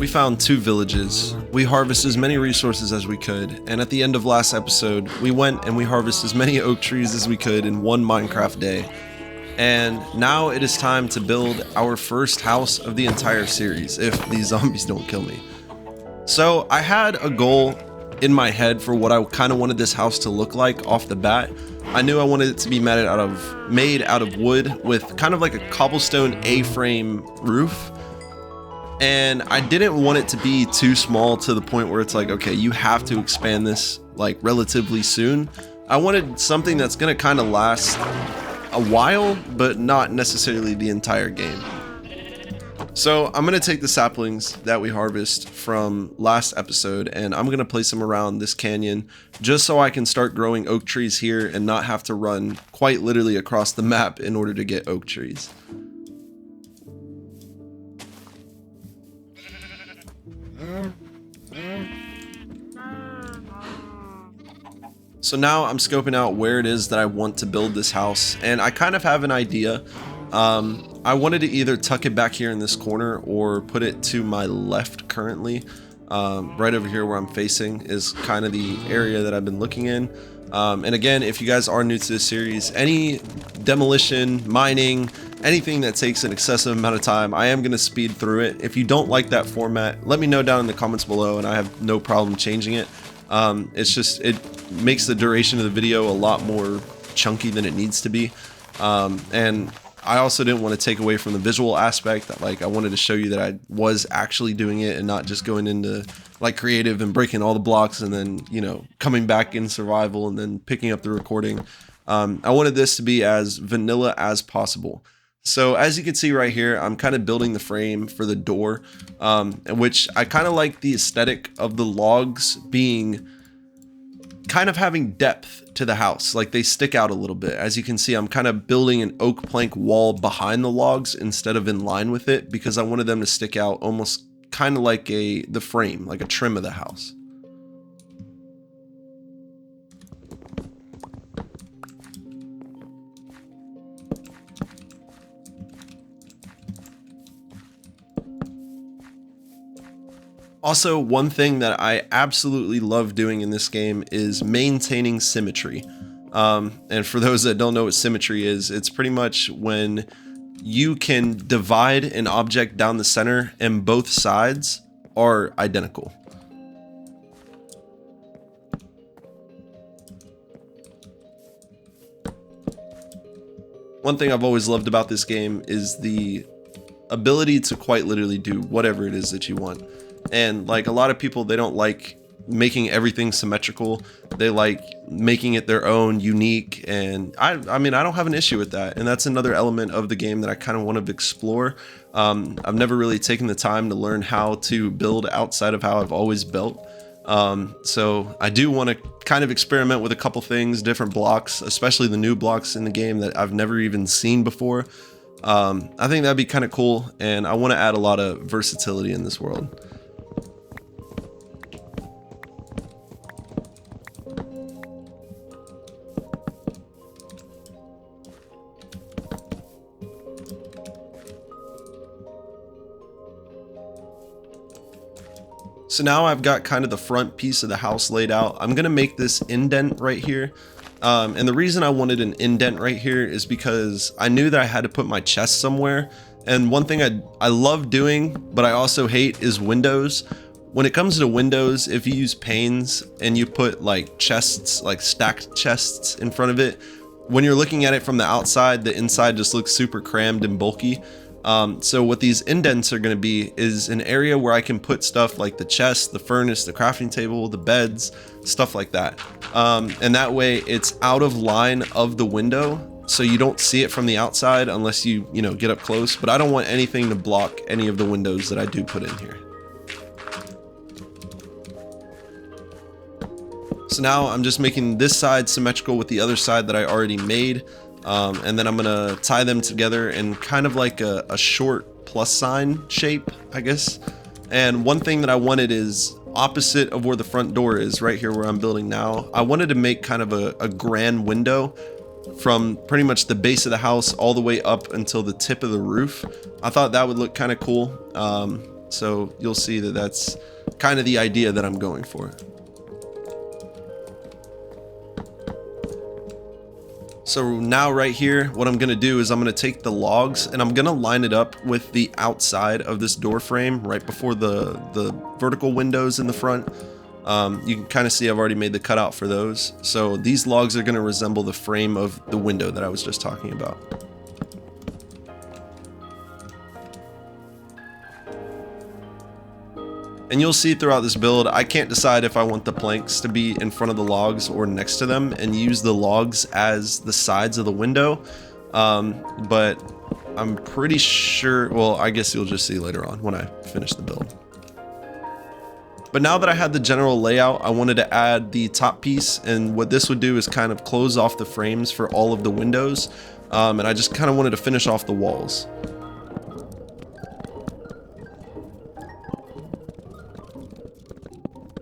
We found 2 villages. We harvested as many resources as we could, and at the end of last episode, we went and we harvested as many oak trees as we could in one Minecraft day. And now it is time to build our first house of the entire series, if these zombies don't kill me. So I had a goal in my head for what I kind of wanted this house to look like off the bat. I knew I wanted it to be made out of wood with kind of like a cobblestone A-frame roof. And I didn't want it to be too small to the point where it's like, okay, you have to expand this like relatively soon. I wanted something that's gonna kind of last a while, but not necessarily the entire game. So I'm gonna take the saplings that we harvest from last episode and I'm gonna place them around this canyon just so I can start growing oak trees here and not have to run quite literally across the map in order to get oak trees. So now I'm scoping out where it is that I want to build this house, and I kind of have an idea. I wanted to either tuck it back here in this corner or put it to my left currently. Right over here where I'm facing is kind of the area that I've been looking in. And again, if you guys are new to this series, any demolition, mining, anything that takes an excessive amount of time, I am going to speed through it. If you don't like that format, let me know down in the comments below and I have no problem changing it. It's just, it makes the duration of the video a lot more chunky than it needs to be. And I also didn't want to take away from the visual aspect. That, like, I wanted to show you that I was actually doing it and not just going into like creative and breaking all the blocks and then, you know, coming back in survival and then picking up the recording. I wanted this to be as vanilla as possible. So as you can see right here, I'm kind of building the frame for the door, in which I kind of like the aesthetic of the logs being kind of having depth to the house. Like, they stick out a little bit. As you can see, I'm kind of building an oak plank wall behind the logs instead of in line with it because I wanted them to stick out almost kind of like the frame, like a trim of the house. Also, one thing that I absolutely love doing in this game is maintaining symmetry. And for those that don't know what symmetry is, it's pretty much when you can divide an object down the center and both sides are identical. One thing I've always loved about this game is the ability to quite literally do whatever it is that you want. And like a lot of people, they don't like making everything symmetrical. They like making it their own, unique. And I mean, I don't have an issue with that. And that's another element of the game that I kind of want to explore. I've never really taken the time to learn how to build outside of how I've always built. So I do want to kind of experiment with a couple things, different blocks, especially the new blocks in the game that I've never even seen before. I think that'd be kind of cool. And I want to add a lot of versatility in this world. So now I've got kind of the front piece of the house laid out. I'm going to make this indent right here. And the reason I wanted an indent right here is because I knew that I had to put my chest somewhere. And one thing I love doing, but I also hate, is windows. When it comes to windows, if you use panes and you put like chests, like stacked chests in front of it, when you're looking at it from the outside, the inside just looks super crammed and bulky. So what these indents are going to be is an area where I can put stuff like the chest, the furnace, the crafting table, the beds, stuff like that. And that way it's out of line of the window, so you don't see it from the outside unless you know, get up close. But I don't want anything to block any of the windows that I do put in here. So now I'm just making this side symmetrical with the other side that I already made. And then I'm gonna tie them together in kind of like a short plus sign shape, I guess. And one thing that I wanted is opposite of where the front door is, right here where I'm building now. I wanted to make kind of a grand window from pretty much the base of the house all the way up until the tip of the roof. I thought that would look kind of cool. So you'll see that that's kind of the idea that I'm going for. So now right here, what I'm gonna do is I'm gonna take the logs and I'm gonna line it up with the outside of this door frame right before the vertical windows in the front. You can kind of see I've already made the cutout for those. So these logs are gonna resemble the frame of the window that I was just talking about. And you'll see throughout this build, I can't decide if I want the planks to be in front of the logs or next to them, and use the logs as the sides of the window. But I'm pretty sure, well, I guess you'll just see later on when I finish the build. But now that I had the general layout, I wanted to add the top piece, and what this would do is kind of close off the frames for all of the windows, and I just kind of wanted to finish off the walls.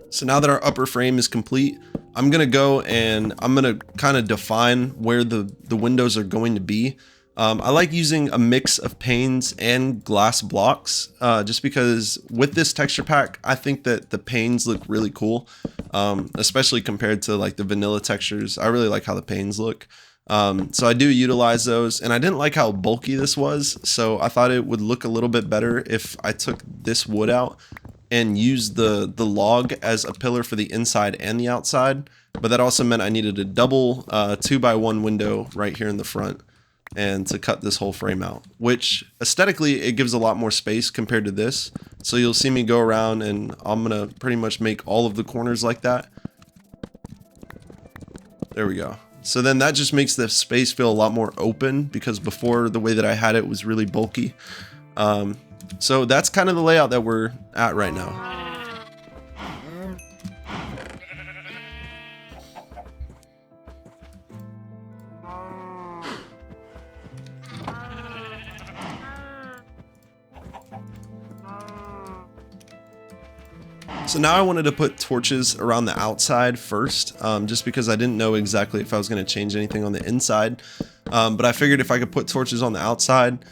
So now that our upper frame is complete, I'm gonna go and I'm gonna kind of define where the windows are going to be. I like using a mix of panes and glass blocks, just because with this texture pack, I think that the panes look really cool, especially compared to like the vanilla textures. I really like how the panes look. So I do utilize those, and I didn't like how bulky this was, so I thought it would look a little bit better if I took this wood out and used the log as a pillar for the inside and the outside. But that also meant I needed a double 2x1 window right here in the front, and to cut this whole frame out, which aesthetically it gives a lot more space compared to this. So you'll see me go around and I'm gonna pretty much make all of the corners like that. There we go. So then that just makes the space feel a lot more open, because before the way that I had it was really bulky. So that's kind of the layout that we're at right now. So now I wanted to put torches around the outside first, just because I didn't know exactly if I was going to change anything on the inside. But I figured if I could put torches on the outside,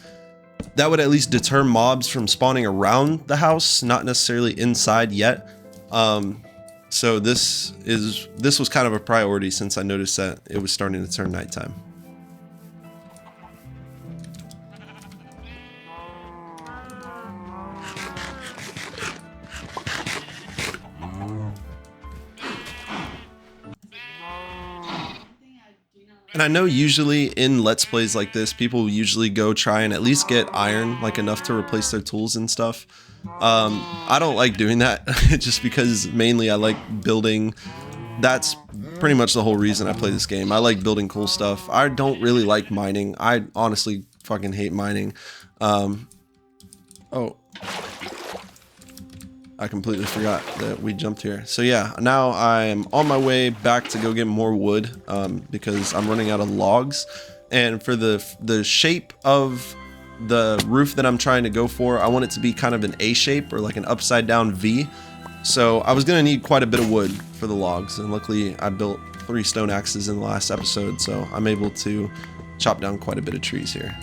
that would at least deter mobs from spawning around the house, not necessarily inside yet. So this was kind of a priority since I noticed that it was starting to turn nighttime. And I know usually in Let's Plays like this, people usually go try and at least get iron, like enough to replace their tools and stuff. I don't like doing that, just because mainly I like building. That's pretty much the whole reason I play this game. I like building cool stuff. I don't really like mining. I honestly fucking hate mining. Oh. I completely forgot that we jumped here. So yeah, now I am on my way back to go get more wood, because I'm running out of logs. And for the shape of the roof that I'm trying to go for, I want it to be kind of an A shape, or like an upside down V. So I was gonna need quite a bit of wood for the logs, and luckily I built 3 stone axes in the last episode, so I'm able to chop down quite a bit of trees here.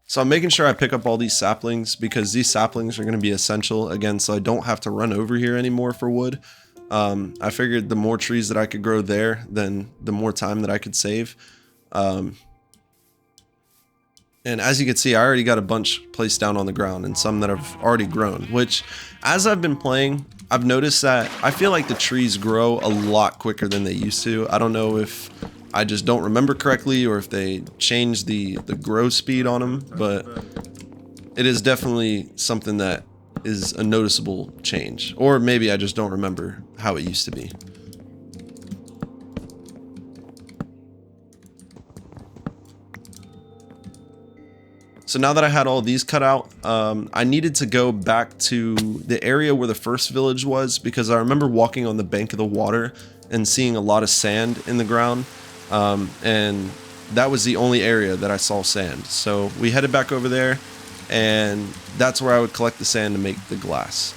So I'm making sure I pick up all these saplings, because these saplings are going to be essential again, so I don't have to run over here anymore for wood. I figured the more trees that I could grow there, then the more time that I could save. And as you can see, I already got a bunch placed down on the ground, and some that have already grown, which as I've been playing, I've noticed that I feel like the trees grow a lot quicker than they used to. I don't know if I just don't remember correctly, or if they changed the grow speed on them, but it is definitely something that is a noticeable change. Or maybe I just don't remember how it used to be. So now that I had all these cut out, I needed to go back to the area where the first village was, because I remember walking on the bank of the water and seeing a lot of sand in the ground. And that was the only area that I saw sand. So we headed back over there, and that's where I would collect the sand to make the glass.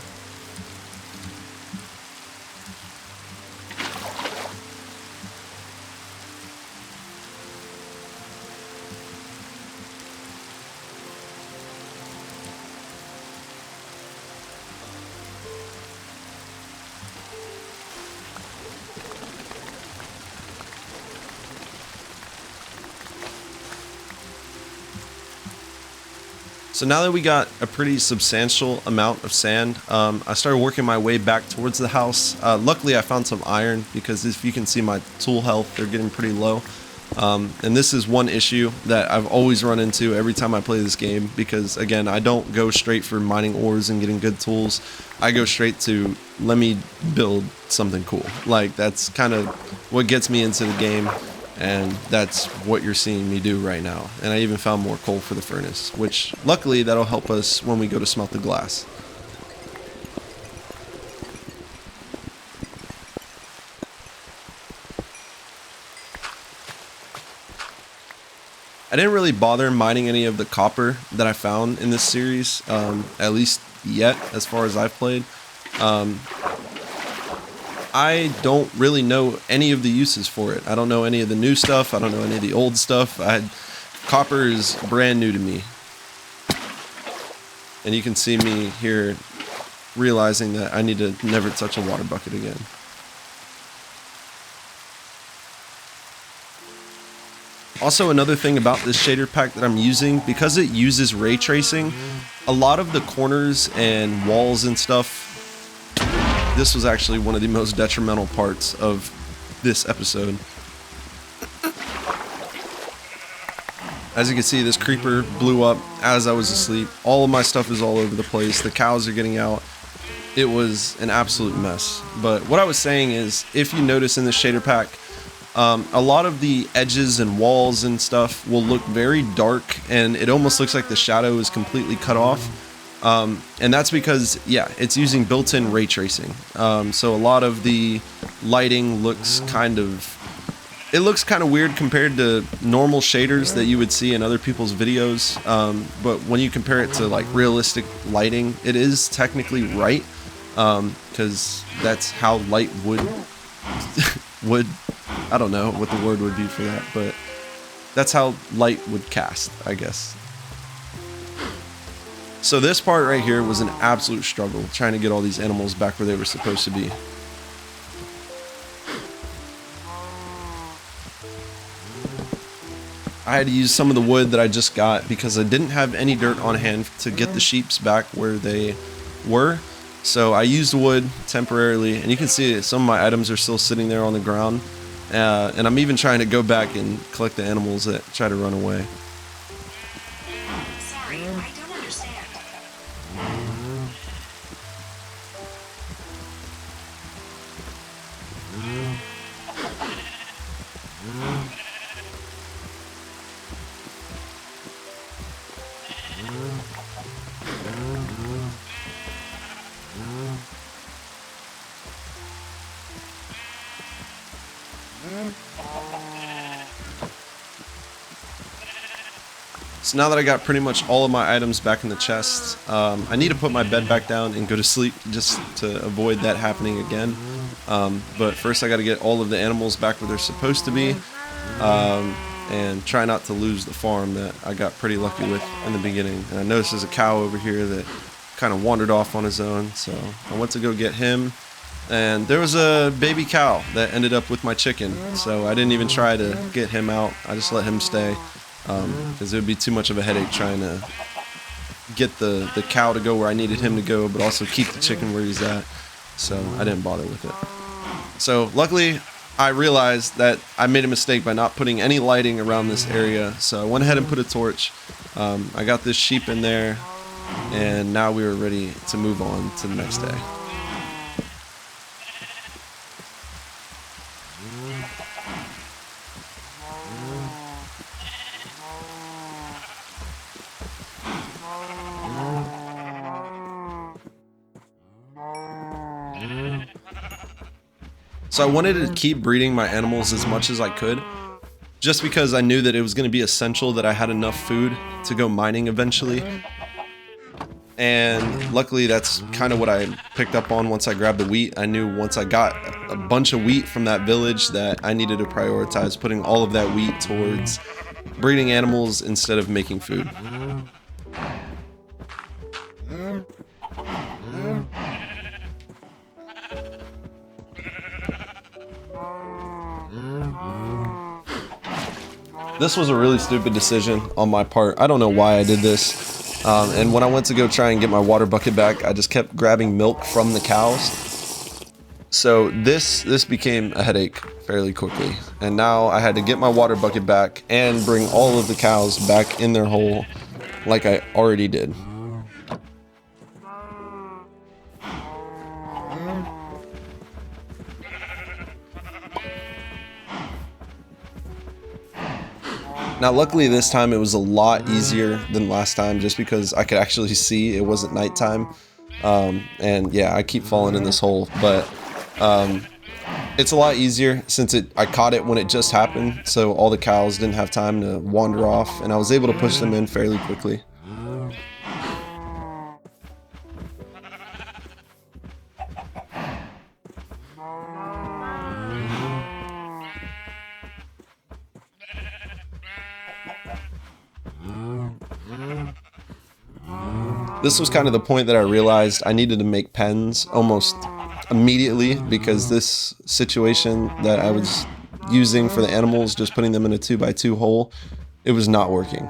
So now that we got a pretty substantial amount of sand, I started working my way back towards the house. Luckily, I found some iron because if you can see my tool health, they're getting pretty low. And this is one issue that I've always run into every time I play this game because, again, I don't go straight for mining ores and getting good tools. I go straight to let me build something cool. Like, that's kind of what gets me into the game. And that's what you're seeing me do right now. And I even found more coal for the furnace, which luckily that'll help us when we go to smelt the glass. I didn't really bother mining any of the copper that I found in this series, at least yet, as far as I've played. I don't really know any of the uses for it. I don't know any of the new stuff. I don't know any of the old stuff. Copper is brand new to me. And you can see me here realizing that I need to never touch a water bucket again. Also, another thing about this shader pack that I'm using, because it uses ray tracing, a lot of the corners and walls and stuff, this was actually one of the most detrimental parts of this episode. As you can see, this creeper blew up as I was asleep. All of my stuff is all over the place. The cows are getting out. It was an absolute mess. But what I was saying is, if you notice in the shader pack, a lot of the edges and walls and stuff will look very dark, and it almost looks like the shadow is completely cut off. And that's because, yeah, it's using built-in ray tracing. So a lot of the lighting looks kind of weird compared to normal shaders that you would see in other people's videos. But when you compare it to like realistic lighting, it is technically right. Because that's how light would, I don't know what the word would be for that, but that's how light would cast, I guess. So this part right here was an absolute struggle, trying to get all these animals back where they were supposed to be. I had to use some of the wood that I just got because I didn't have any dirt on hand to get the sheeps back where they were. So I used wood temporarily, and you can see some of my items are still sitting there on the ground. And I'm even trying to go back and collect the animals that try to run away. Sorry, I don't understand. So now that I got pretty much all of my items back in the chest, I need to put my bed back down and go to sleep just to avoid that happening again. But first I got to get all of the animals back where they're supposed to be, and try not to lose the farm that I got pretty lucky with in the beginning. And I noticed there's a cow over here that kind of wandered off on his own, so I went to go get him. And there was a baby cow that ended up with my chicken, so I didn't even try to get him out. I just let him stay. Because it would be too much of a headache trying to get the cow to go where I needed him to go, but also keep the chicken where he's at. So I didn't bother with it. So luckily, I realized that I made a mistake by not putting any lighting around this area. So I went ahead and put a torch. I got this sheep in there, and now we were ready to move on to the next day. So I wanted to keep breeding my animals as much as I could, just because I knew that it was going to be essential that I had enough food to go mining eventually. And luckily that's kind of what I picked up on once I grabbed the wheat. I knew once I got a bunch of wheat from that village that I needed to prioritize putting all of that wheat towards breeding animals instead of making food. This was a really stupid decision on my part. I don't know why I did this. And when I went to go try and get my water bucket back, I just kept grabbing milk from the cows. So this became a headache fairly quickly. And now I had to get my water bucket back and bring all of the cows back in their hole like I already did. Now, luckily this time it was a lot easier than last time just because I could actually see it wasn't nighttime. And yeah, I keep falling in this hole, but it's a lot easier since I caught it when it just happened, so all the cows didn't have time to wander off, and I was able to push them in fairly quickly. This was kind of the point that I realized I needed to make pens almost immediately, because this situation that I was using for the animals, just putting them in a 2x2 hole, it was not working.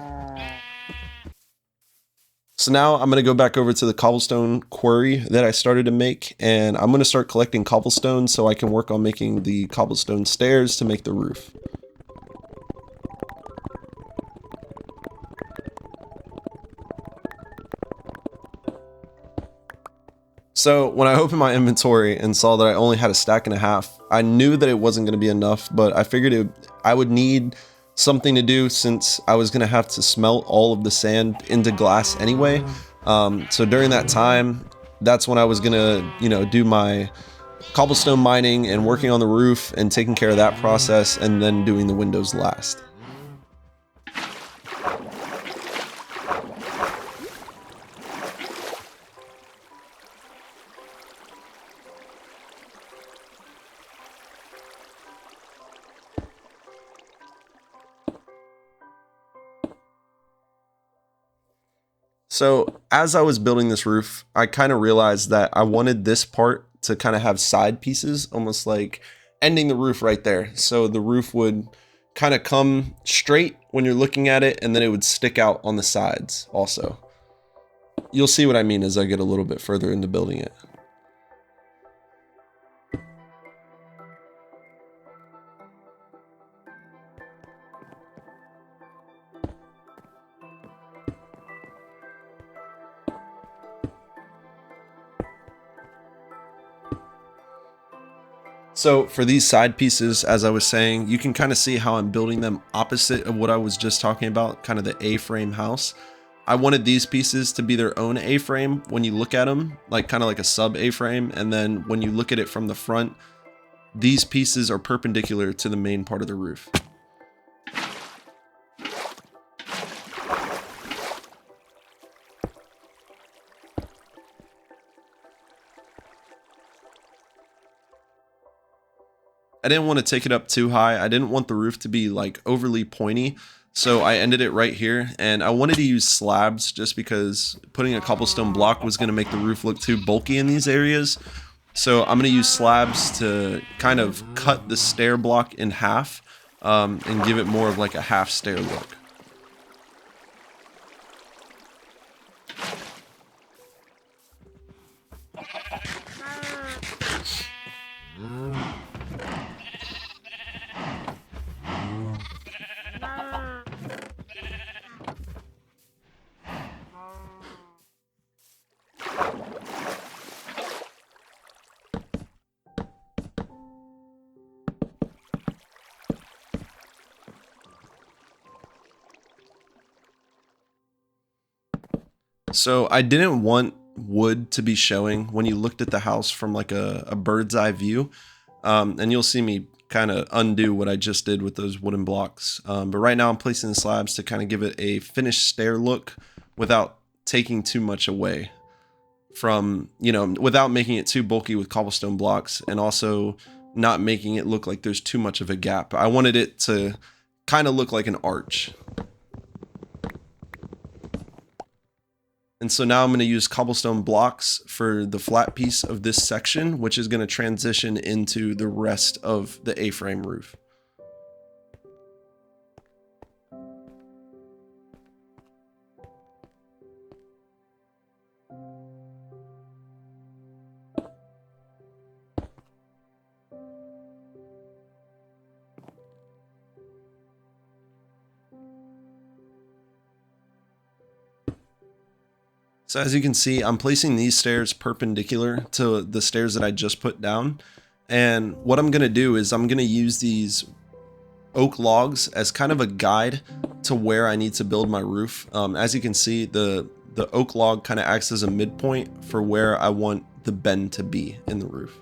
So now I'm going to go back over to the cobblestone quarry that I started to make, and I'm going to start collecting cobblestone so I can work on making the cobblestone stairs to make the roof. So when I opened my inventory and saw that I only had a stack and a half, I knew that it wasn't going to be enough, but I figured I would need something to do since I was going to have to smelt all of the sand into glass anyway. So during that time, that's when I was going to, do my cobblestone mining and working on the roof and taking care of that process, and then doing the windows last. So as I was building this roof, I kind of realized that I wanted this part to kind of have side pieces, almost like ending the roof right there. So the roof would kind of come straight when you're looking at it, and then it would stick out on the sides also. You'll see what I mean as I get a little bit further into building it. So for these side pieces, as I was saying, you can kind of see how I'm building them opposite of what I was just talking about, kind of the A-frame house. I wanted these pieces to be their own A-frame when you look at them, like kind of like a sub A-frame. And then when you look at it from the front, these pieces are perpendicular to the main part of the roof. I didn't want to take it up too high. I didn't want the roof to be like overly pointy. So I ended it right here, and I wanted to use slabs just because putting a cobblestone block was going to make the roof look too bulky in these areas. So I'm going to use slabs to kind of cut the stair block in half, and give it more of like a half stair look. So I didn't want wood to be showing when you looked at the house from like a bird's eye view. And you'll see me kind of undo what I just did with those wooden blocks. But right now I'm placing the slabs to kind of give it a finished stair look without taking too much away from, without making it too bulky with cobblestone blocks, and also not making it look like there's too much of a gap. I wanted it to kind of look like an arch. And so now I'm going to use cobblestone blocks for the flat piece of this section, which is going to transition into the rest of the A-frame roof. So as you can see, I'm placing these stairs perpendicular to the stairs that I just put down. And what I'm going to do is I'm going to use these oak logs as kind of a guide to where I need to build my roof. As you can see, the oak log kind of acts as a midpoint for where I want the bend to be in the roof.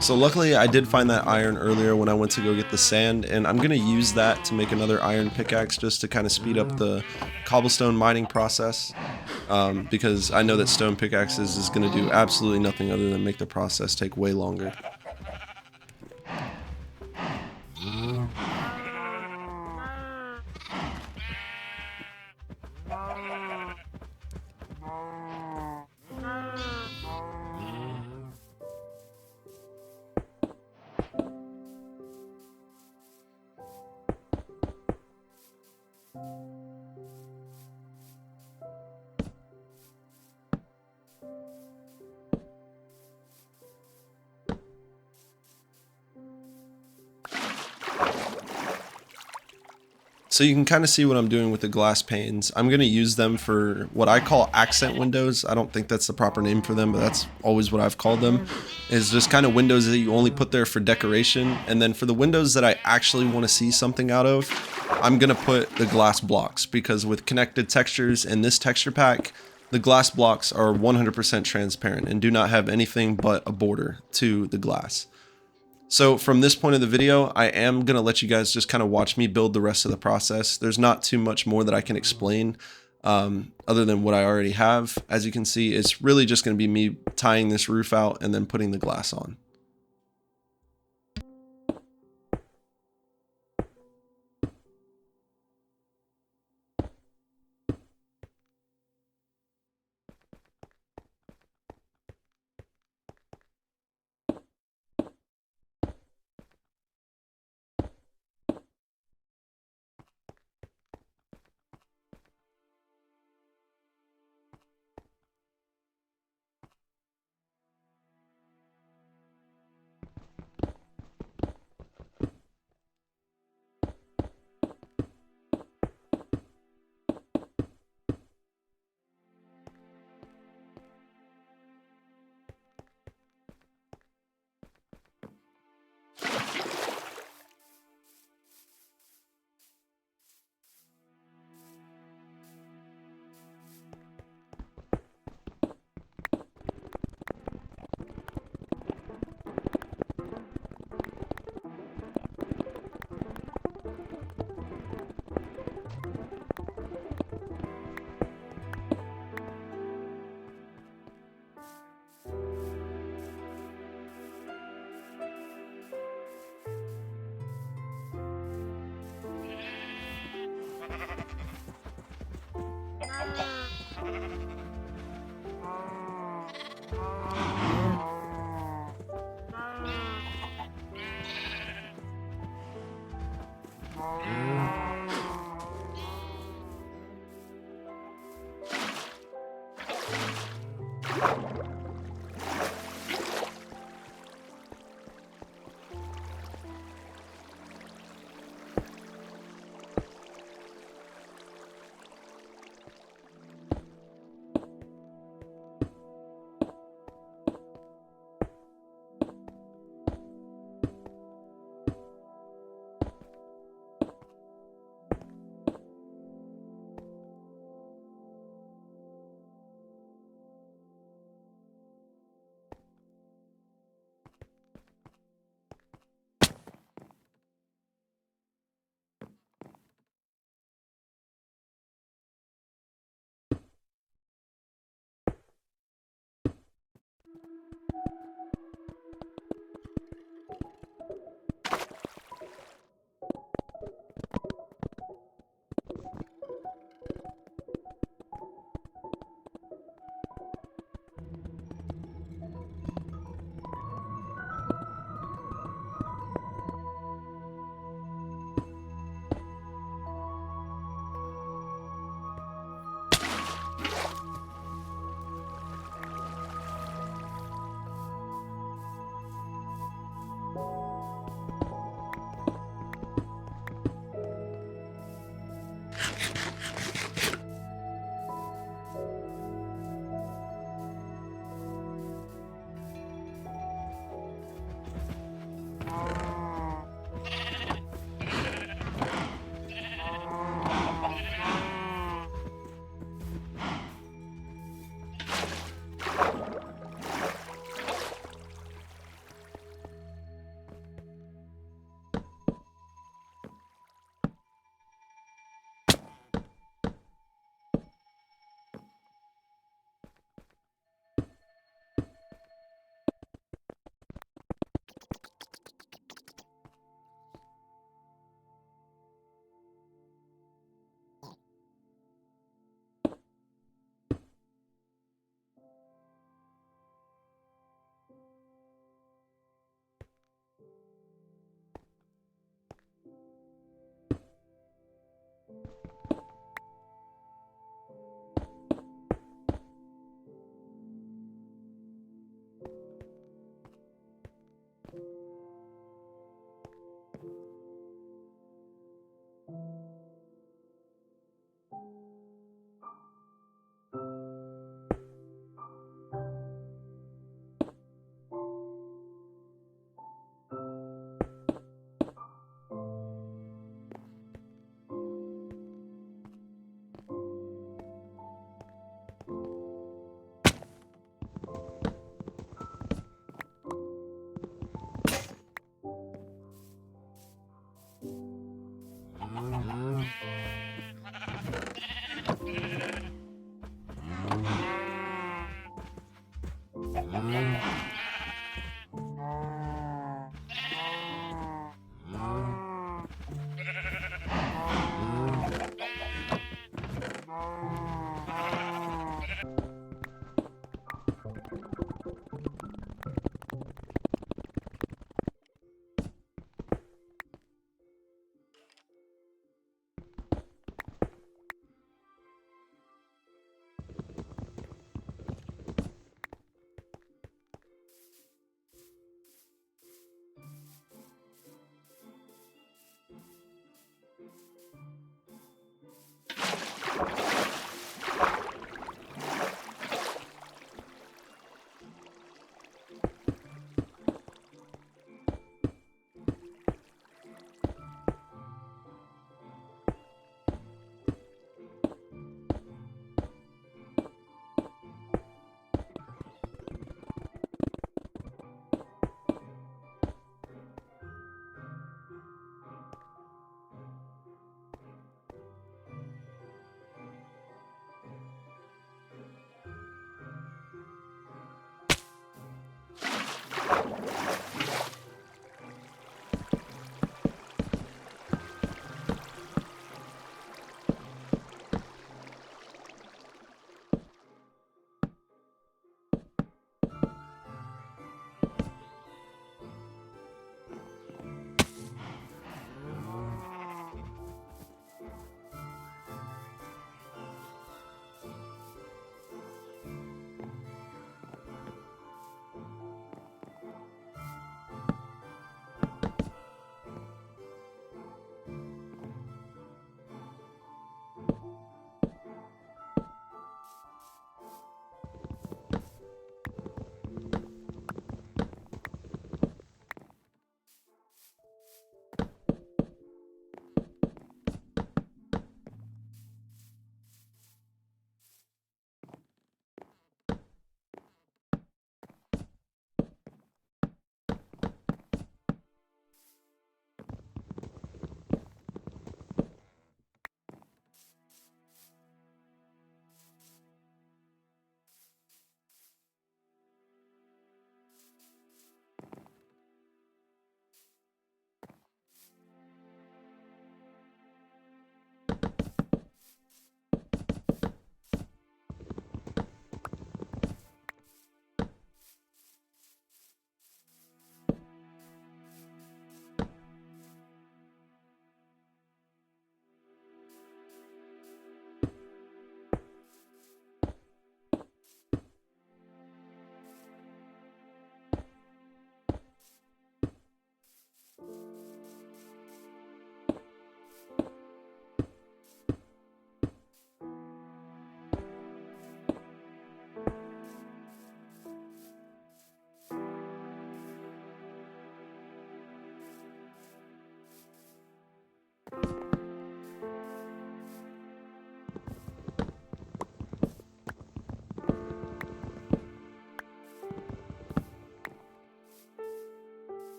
So luckily I did find that iron earlier when I went to go get the sand, and I'm going to use that to make another iron pickaxe just to kind of speed up the cobblestone mining process, because I know that stone pickaxes is going to do absolutely nothing other than make the process take way longer. So you can kind of see what I'm doing with the glass panes. I'm going to use them for what I call accent windows. I don't think that's the proper name for them, but that's always what I've called them. Is just kind of windows that you only put there for decoration. And then for the windows that I actually want to see something out of, I'm going to put the glass blocks, because with connected textures in this texture pack, the glass blocks are 100% transparent and do not have anything but a border to the glass. So from this point of the video, I am going to let you guys just kind of watch me build the rest of the process. There's not too much more that I can explain other than what I already have. As you can see, it's really just going to be me tying this roof out and then putting the glass on.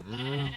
you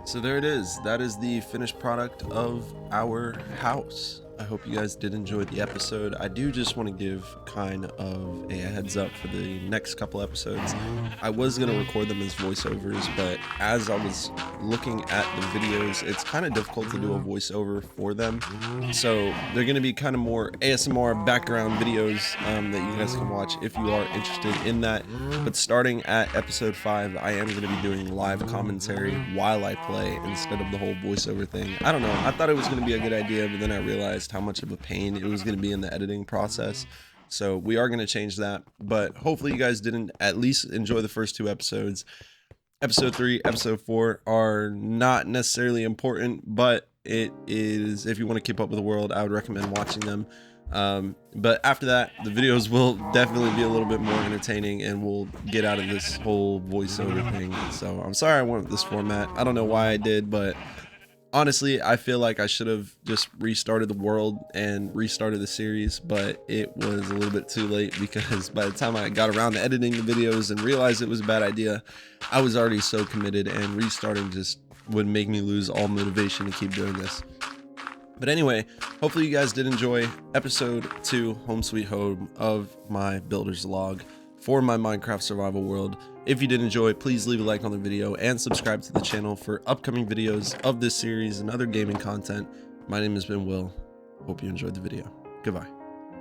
So there it is. That is the finished product of our house. I hope you guys did enjoy the episode. I do just want to give kind of a heads up for the next couple episodes. I was going to record them as voiceovers, but as I was looking at the videos, it's kind of difficult to do a voiceover for them. So they're going to be kind of more ASMR background videos that you guys can watch if you are interested in that. But starting at episode 5, I am going to be doing live commentary while I play instead of the whole voiceover thing. I don't know. I thought it was going to be a good idea, but then I realized how much of a pain it was going to be in the editing process. So we are going to change that, but hopefully you guys didn't at least enjoy the first 2 episodes. Episode 3, episode 4 are not necessarily important, but it is, if you want to keep up with the world, I would recommend watching them. But after that, the videos will definitely be a little bit more entertaining, and we'll get out of this whole voiceover thing. So I'm sorry I went with this format. I don't know why I did, but honestly, I feel like I should have just restarted the world and restarted the series, but it was a little bit too late because by the time I got around to editing the videos and realized it was a bad idea, I was already so committed, and restarting just would make me lose all motivation to keep doing this. But anyway, hopefully you guys did enjoy episode 2, Home Sweet Home, of my builder's log for my Minecraft survival world. If you did enjoy, please leave a like on the video and subscribe to the channel for upcoming videos of this series and other gaming content. My name has been Will. Hope you enjoyed the video. Goodbye.